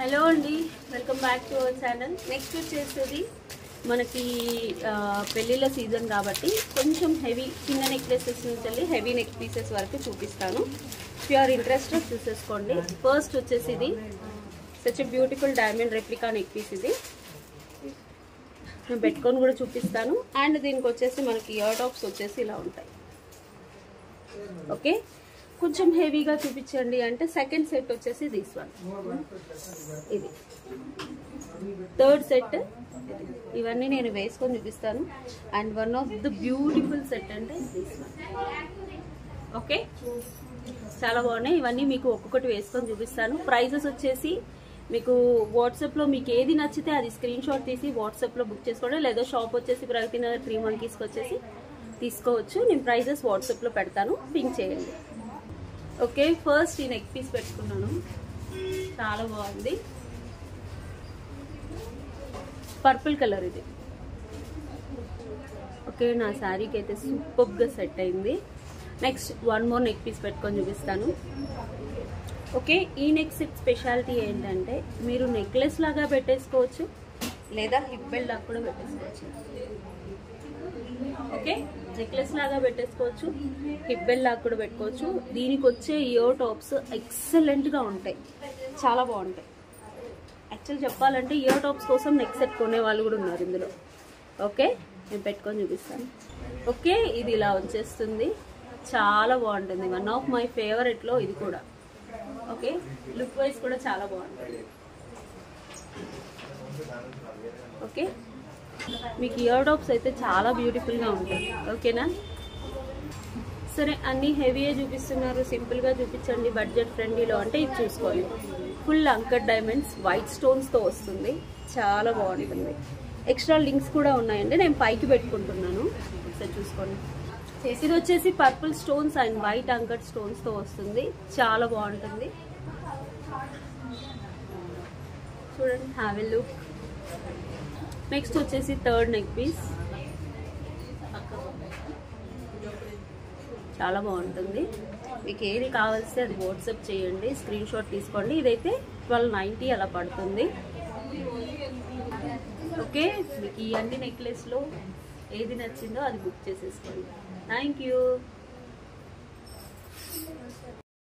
Hello అండి, welcome back to our channel. Next వచ్చేసి మనకి పెళ్ళిళ్ళ సీజన్ కాబట్టి కొంచెం హెవీ చిన్న నెక్లెసెస్ నుంచి హెవీ నెక్ పీసెస్ వరకు చూపిస్తాను. ఇఫ్ యు ఆర్ ఇంట్రెస్టెడ్ చూసేసుకోండి. ఫస్ట్ వచ్చేసి ఇది such a beautiful diamond replica neck piece. ఇది నేను పెట్టుకొని కూడా చూపిస్తాను. అండ్ దీనికి వచ్చేసి మనకి ఇయర్ టాప్స్ వచ్చేసి ఇలా ఉంటాయి. ఓకే, కొంచెం హెవీగా చూపించండి అంటే సెకండ్ సెట్ వచ్చేసి దిస్ వన్, ఇది థర్డ్ సెట్. ఇవన్నీ నేను వేసుకొని చూపిస్తాను. And one of the beautiful set అంటే దిస్ వన్. ఓకే, చాలా బాగున్నాయి. ఇవన్నీ మీకు ఒక్కొక్కటి వేసుకొని చూపిస్తాను. ప్రైజెస్ వచ్చేసి మీకు వాట్సాప్లో మీకు ఏది నచ్చితే అది స్క్రీన్ షాట్ తీసి వాట్సాప్లో బుక్ చేసుకోండి, లేదా షాప్ వచ్చేసి ప్రగతి నగర్ 3 Monkeysకి వచ్చేసి తీసుకోవచ్చు. నేను ప్రైజెస్ వాట్సాప్లో పెడతాను, పింక్ చేయండి. ఓకే, ఫస్ట్ ఈ నెక్ పీస్ పెట్టుకున్నాను, చాలా బాగుంది. పర్పుల్ కలర్ ఇది. ఓకే, నా శారీకి అయితే సూపర్గా సెట్ అయింది. Next one more neck piece పెట్టుకొని చూపిస్తాను. ఓకే, ఈ నెక్ సెట్ స్పెషాలిటీ ఏంటంటే మీరు నెక్లెస్ లాగా పెట్టేసుకోవచ్చు, లేదా హిప్ బెల్ట్ లాగా కూడా పెట్టేసుకోవచ్చు. ఓకే, నెక్లెస్ లాగా పెట్టేసుకోవచ్చు, హిప్ బెల్ట్ లాగా కూడా పెట్టుకోవచ్చు. దీనికి వచ్చే ఇయర్ టాప్స్ ఎక్సలెంట్గా ఉంటాయి, చాలా బాగుంటాయి. యాక్చువల్ చెప్పాలంటే ఇయర్ టాప్స్ కోసం నెక్ సెట్ కొనే వాళ్ళు కూడా ఉన్నారు ఇందులో. ఓకే, నేను పెట్టుకొని చూపిస్తాను. ఓకే, ఇది ఇలా వచ్చేస్తుంది, చాలా బాగుంటుంది. వన్ ఆఫ్ మై ఫేవరెట్లో ఇది కూడా. ఓకే, లుక్ వైజ్ కూడా చాలా బాగుంటుంది. ఓకే, మీకు ఇయర్ టాప్స్ అయితే చాలా బ్యూటిఫుల్గా ఉంటాయి. ఓకేనా, సరే అన్నీ హెవీయే చూపిస్తున్నారు, సింపుల్గా చూపించండి బడ్జెట్ ఫ్రెండ్లీలో అంటే ఇది చూసుకోండి. ఫుల్ అంకర్ డైమండ్స్ వైట్ స్టోన్స్తో వస్తుంది, చాలా బాగుంటుంది. ఎక్స్ట్రా లింక్స్ కూడా ఉన్నాయండి, నేను పైకి పెట్టుకుంటున్నాను, ఒకసారి చూసుకోండి. ఇది వచ్చేసి పర్పుల్ స్టోన్స్ అండ్ వైట్ అంకర్ స్టోన్స్తో వస్తుంది, చాలా బాగుంటుంది. చూడండి, హ్యావ్ ఎ లుక్. నెక్స్ట్ వచ్చేసి థర్డ్ నెక్ పీస్, చాలా బాగుంటుంది. మీకు ఏది కావాల్సి అది వాట్సాప్ చేయండి, స్క్రీన్ షాట్ తీసుకోండి. ఇదైతే 1290 అలా పడుతుంది. ఓకే, మీకు ఈ అన్ని నెక్లెస్లో ఏది నచ్చిందో అది బుక్ చేసేసుకోండి. Thank you.